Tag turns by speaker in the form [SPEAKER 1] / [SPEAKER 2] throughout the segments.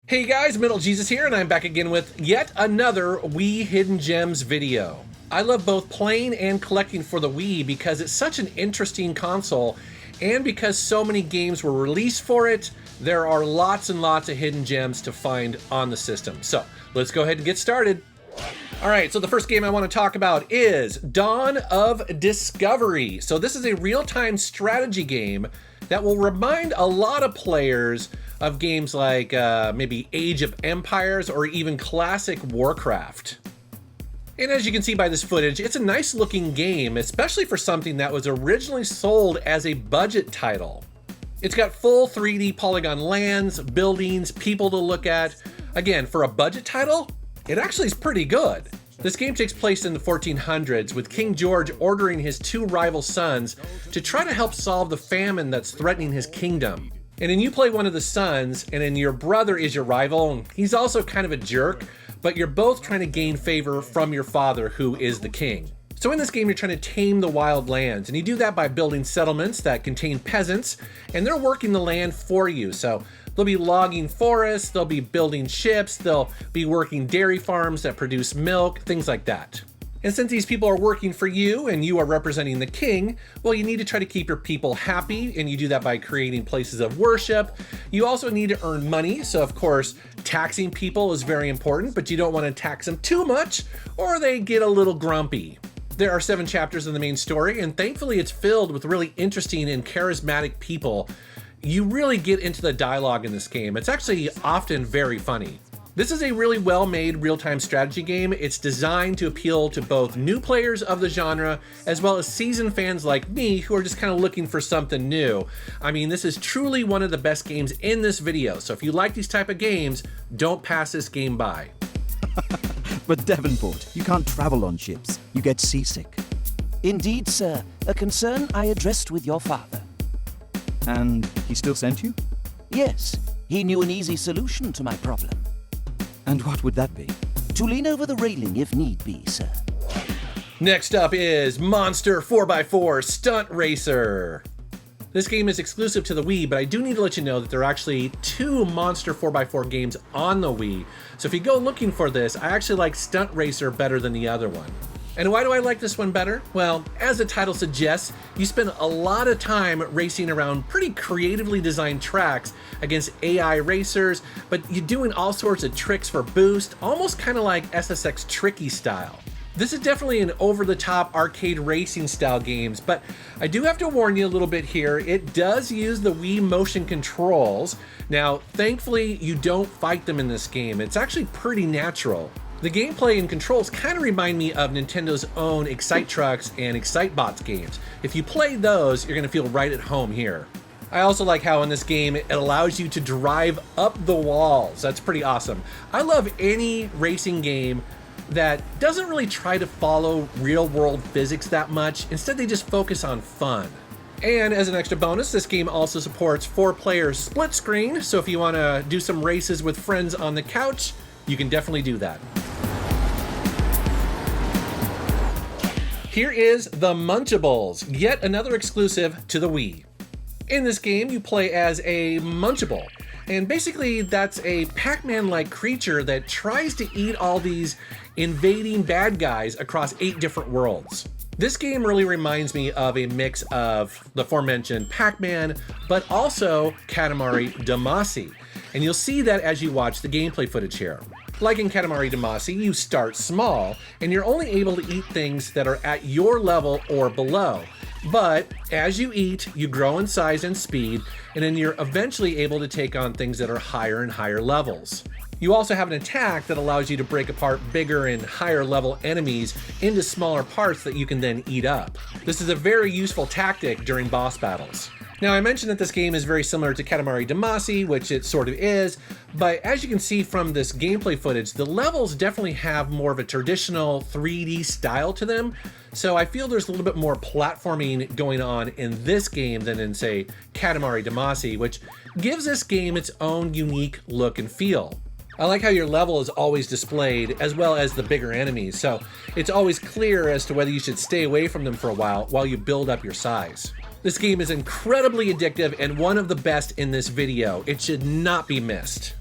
[SPEAKER 1] Hey guys, MetalJesus here, and I'm back again with yet another Wii Hidden Gems video. I love both playing and collecting for the Wii because it's such an interesting console, and because so many games were released for it, there are lots and lots of hidden gems to find on the system. So let's go ahead and get started. Alright, so the first game I want to talk about is Dawn of Discovery. So this is a real-time strategy game that will remind a lot of players of games like maybe Age of Empires or even classic Warcraft. And as you can see by this footage, it's a nice looking game, especially for something that was originally sold as a budget title. It's got full 3D polygon lands, buildings, people to look at. Again, for a budget title, it actually is pretty good. This game takes place in the 1400s with King George ordering his two rival sons to try to help solve the famine that's threatening his kingdom. And then you play one of the sons, and then your brother is your rival, and he's also kind of a jerk, but you're both trying to gain favor from your father, who is the king. So in this game, you're trying to tame the wild lands, and you do that by building settlements that contain peasants, and they're working the land for you. So they'll be logging forests, they'll be building ships, they'll be working dairy farms that produce milk, things like that. And since these people are working for you and you are representing the king, well, you need to try to keep your people happy, and you do that by creating places of worship. You also need to earn money, so of course, taxing people is very important, but you don't want to tax them too much or they get a little grumpy. There are 7 chapters in the main story, and thankfully it's filled with really interesting and charismatic people. You really get into the dialogue in this game. It's actually often very funny. This is a really well-made real-time strategy game. It's designed to appeal to both new players of the genre as well as seasoned fans like me who are just kind of looking for something new. I mean, this is truly one of the best games in this video, so if you like these type of games, don't pass this game by.
[SPEAKER 2] But Devonport, you can't travel on ships. You get seasick.
[SPEAKER 3] Indeed, sir. A concern I addressed with your father.
[SPEAKER 2] And he still sent you?
[SPEAKER 3] Yes, he knew an easy solution to my problem.
[SPEAKER 2] And what would that be?
[SPEAKER 3] To lean over the railing if need be, sir.
[SPEAKER 1] Next up is Monster 4x4 Stunt Racer. This game is exclusive to the Wii, but I do need to let you know that there are actually 2 Monster 4x4 games on the Wii. So if you go looking for this, I actually like Stunt Racer better than the other one. And why do I like this one better? Well, as the title suggests, you spend a lot of time racing around pretty creatively designed tracks against AI racers, but you're doing all sorts of tricks for boost, almost kind of like SSX Tricky style. This is definitely an over-the-top arcade racing style games, but I do have to warn you a little bit here. It does use the Wii motion controls. Now, thankfully, you don't fight them in this game. It's actually pretty natural. The gameplay and controls kind of remind me of Nintendo's own Excite Trucks and Excitebots games. If you play those, you're going to feel right at home here. I also like how in this game it allows you to drive up the walls. That's pretty awesome. I love any racing game that doesn't really try to follow real-world physics that much. Instead, they just focus on fun. And as an extra bonus, this game also supports 4-player split screen, so if you want to do some races with friends on the couch, you can definitely do that. Here is the Munchables, yet another exclusive to the Wii. In this game, you play as a Munchable, and basically that's a Pac-Man-like creature that tries to eat all these invading bad guys across 8 different worlds. This game really reminds me of a mix of the aforementioned Pac-Man, but also Katamari Damacy, and you'll see that as you watch the gameplay footage here. Like in Katamari Damacy, you start small, and you're only able to eat things that are at your level or below. But as you eat, you grow in size and speed, and then you're eventually able to take on things that are higher and higher levels. You also have an attack that allows you to break apart bigger and higher level enemies into smaller parts that you can then eat up. This is a very useful tactic during boss battles. Now, I mentioned that this game is very similar to Katamari Damacy, which it sort of is, but as you can see from this gameplay footage, the levels definitely have more of a traditional 3D style to them, so I feel there's a little bit more platforming going on in this game than in, say, Katamari Damacy, which gives this game its own unique look and feel. I like how your level is always displayed, as well as the bigger enemies, so it's always clear as to whether you should stay away from them for a while you build up your size. This game is incredibly addictive and one of the best in this video. It should not be missed.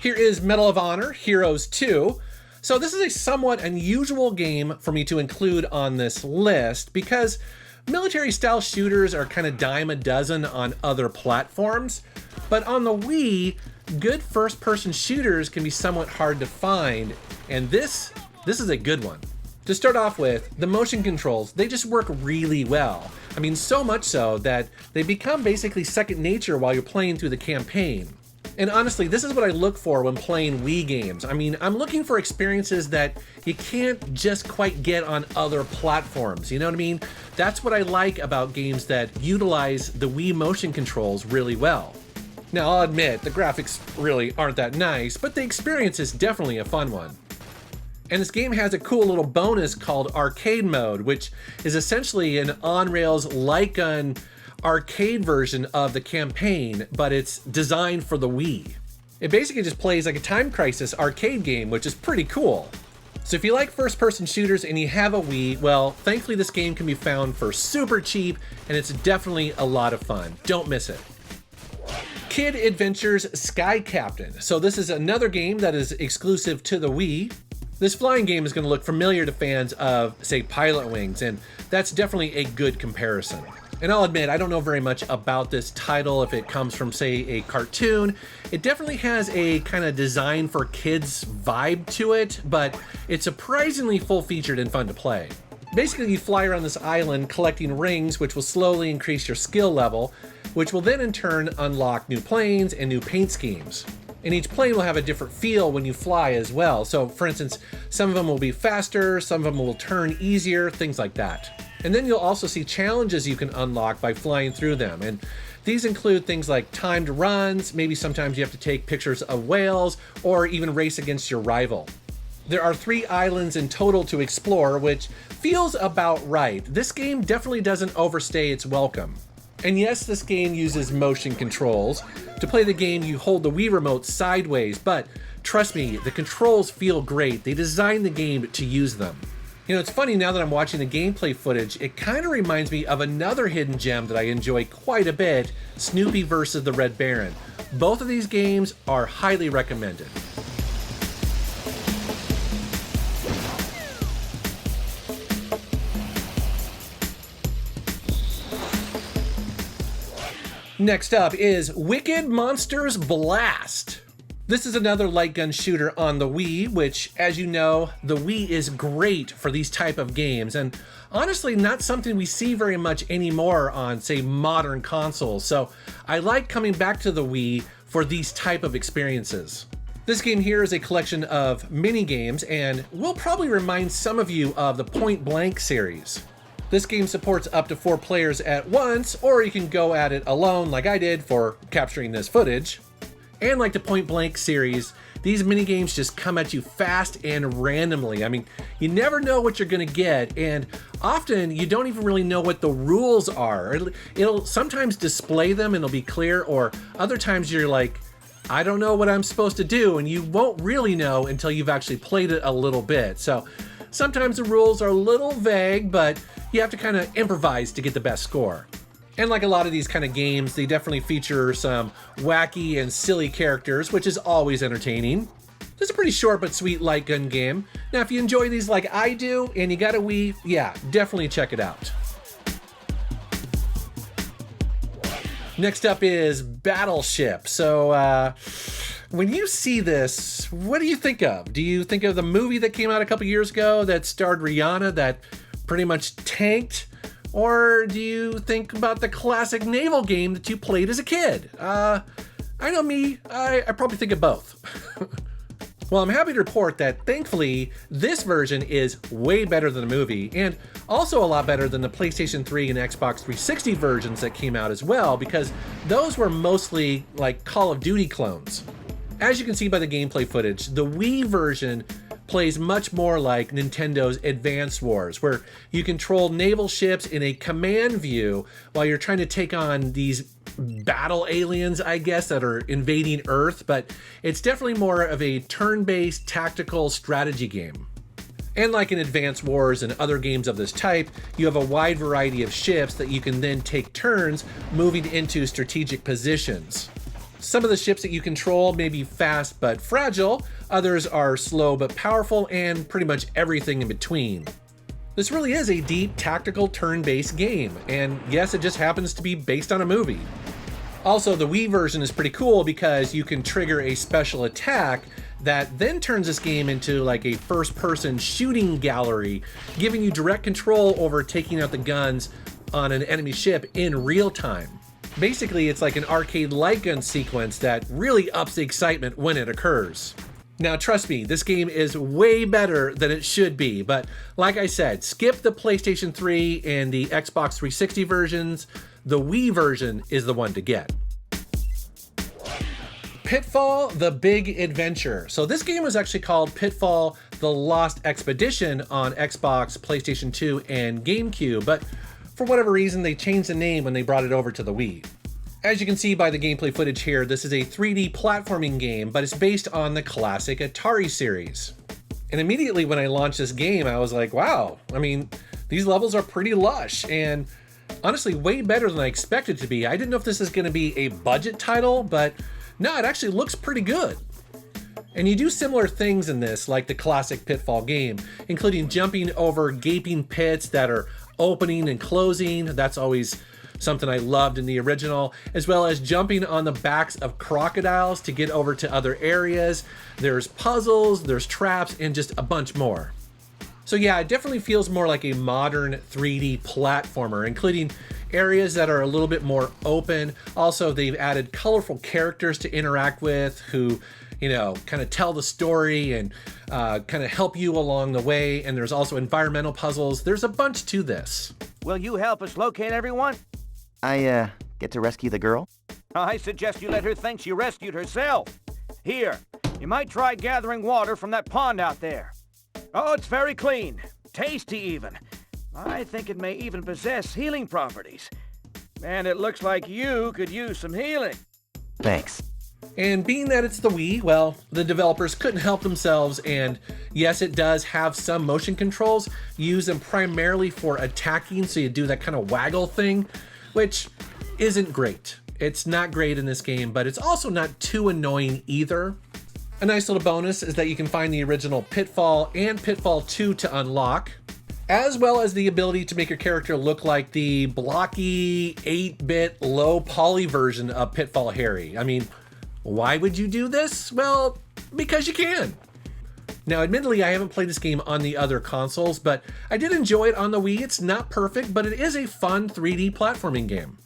[SPEAKER 1] Here is Medal of Honor Heroes 2. So this is a somewhat unusual game for me to include on this list because military style shooters are kind of dime a dozen on other platforms, but on the Wii, good first person shooters can be somewhat hard to find, and this is a good one. To start off with, the motion controls, they just work really well. I mean, so much so that they become basically second nature while you're playing through the campaign. And honestly, this is what I look for when playing Wii games. I mean, I'm looking for experiences that you can't just quite get on other platforms, you know what I mean? That's what I like about games that utilize the Wii motion controls really well. Now, I'll admit, the graphics really aren't that nice, but the experience is definitely a fun one. And this game has a cool little bonus called Arcade Mode, which is essentially an on-rails light gun arcade version of the campaign, but it's designed for the Wii. It basically just plays like a Time Crisis arcade game, which is pretty cool. So if you like first-person shooters and you have a Wii, well, thankfully this game can be found for super cheap, and it's definitely a lot of fun. Don't miss it. Kid Adventures Sky Captain. So this is another game that is exclusive to the Wii. This flying game is going to look familiar to fans of, say, Pilot Wings, and that's definitely a good comparison. And I'll admit, I don't know very much about this title, if it comes from, say, a cartoon. It definitely has a kind of design for kids vibe to it, but it's surprisingly full-featured and fun to play. Basically, you fly around this island collecting rings, which will slowly increase your skill level, which will then in turn unlock new planes and new paint schemes. And each plane will have a different feel when you fly as well. So for instance, some of them will be faster, some of them will turn easier, things like that. And then you'll also see challenges you can unlock by flying through them. And these include things like timed runs, maybe sometimes you have to take pictures of whales, or even race against your rival. There are 3 islands in total to explore, which feels about right. This game definitely doesn't overstay its welcome. And yes, this game uses motion controls. To play the game, you hold the Wii remote sideways, but trust me, the controls feel great. They designed the game to use them. You know, it's funny now that I'm watching the gameplay footage, it kind of reminds me of another hidden gem that I enjoy quite a bit, Snoopy vs. the Red Baron. Both of these games are highly recommended. Next up is Wicked Monsters Blast. This is another light gun shooter on the Wii, which, as you know, the Wii is great for these type of games, and honestly not something we see very much anymore on, say, modern consoles, so I like coming back to the Wii for these type of experiences. This game here is a collection of mini games, and will probably remind some of you of the Point Blank series. This game supports up to 4 players at once, or you can go at it alone like I did for capturing this footage. And like the Point Blank series, these minigames just come at you fast and randomly. I mean, you never know what you're gonna get, and often you don't even really know what the rules are. It'll sometimes display them and it'll be clear, or other times you're like, I don't know what I'm supposed to do, and you won't really know until you've actually played it a little bit. So sometimes the rules are a little vague, but you have to kind of improvise to get the best score. And like a lot of these kind of games, they definitely feature some wacky and silly characters, which is always entertaining. This is a pretty short but sweet light gun game. Now, if you enjoy these like I do, and you got a Wii, yeah, definitely check it out. Next up is Battleship. So, when you see this, what do you think of? Do you think of the movie that came out a couple years ago that starred Rihanna that pretty much tanked? Or do you think about the classic naval game that you played as a kid? I know me, I probably think of both. Well, I'm happy to report that thankfully this version is way better than the movie, and also a lot better than the PlayStation 3 and Xbox 360 versions that came out as well, because those were mostly like Call of Duty clones. As you can see by the gameplay footage, the Wii version plays much more like Nintendo's Advance Wars, where you control naval ships in a command view while you're trying to take on these battle aliens, I guess, that are invading Earth, but it's definitely more of a turn-based tactical strategy game. And like in Advance Wars and other games of this type, you have a wide variety of ships that you can then take turns moving into strategic positions. Some of the ships that you control may be fast but fragile, others are slow but powerful, and pretty much everything in between. This really is a deep tactical turn-based game, and yes, it just happens to be based on a movie. Also, the Wii version is pretty cool because you can trigger a special attack that then turns this game into like a first-person shooting gallery, giving you direct control over taking out the guns on an enemy ship in real time. Basically, it's like an arcade light gun sequence that really ups the excitement when it occurs. Now, trust me, this game is way better than it should be, but like I said, skip the PlayStation 3 and the Xbox 360 versions. The Wii version is the one to get. Pitfall The Big Adventure. So this game was actually called Pitfall The Lost Expedition on Xbox, PlayStation 2, and GameCube, but for whatever reason, they changed the name when they brought it over to the Wii. As you can see by the gameplay footage here, this is a 3D platforming game, but it's based on the classic Atari series. And immediately when I launched this game, I was like, wow, I mean, these levels are pretty lush and honestly way better than I expected it to be. I didn't know if this is going to be a budget title, but no, it actually looks pretty good. And you do similar things in this, like the classic Pitfall game, including jumping over gaping pits that are opening and closing. That's always something I loved in the original, as well as jumping on the backs of crocodiles to get over to other areas. There's puzzles, there's traps, and just a bunch more. So yeah, it definitely feels more like a modern 3D platformer, including areas that are a little bit more open. Also, they've added colorful characters to interact with who, you know, kind of tell the story and kind of help you along the way. And there's also environmental puzzles. There's a bunch to this.
[SPEAKER 4] Will you help us locate everyone?
[SPEAKER 5] I get to rescue the girl?
[SPEAKER 4] I suggest you let her think she rescued herself. Here, you might try gathering water from that pond out there. Oh, it's very clean. Tasty even. I think it may even possess healing properties. And it looks like you could use some healing.
[SPEAKER 5] Thanks.
[SPEAKER 1] And being that it's the Wii, well, the developers couldn't help themselves, and yes, it does have some motion controls. You use them primarily for attacking, so you do that kind of waggle thing, which isn't great. It's not great in this game, but it's also not too annoying either. A nice little bonus is that you can find the original Pitfall and Pitfall 2 to unlock, as well as the ability to make your character look like the blocky 8-bit low poly version of Pitfall Harry. I mean, why would you do this? Well, because you can. Now, admittedly, I haven't played this game on the other consoles, but I did enjoy it on the Wii. It's not perfect, but it is a fun 3D platforming game.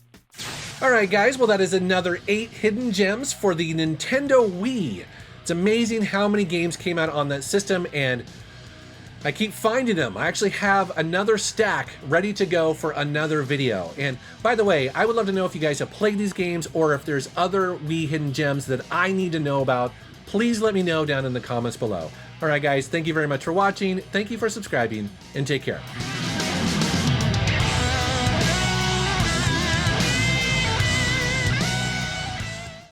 [SPEAKER 1] All right, guys, well, that is another 8 hidden gems for the Nintendo Wii. It's amazing how many games came out on that system, and I keep finding them. I actually have another stack ready to go for another video. And by the way, I would love to know if you guys have played these games or if there's other Wii hidden gems that I need to know about. Please let me know down in the comments below. All right, guys, thank you very much for watching. Thank you for subscribing, and take care.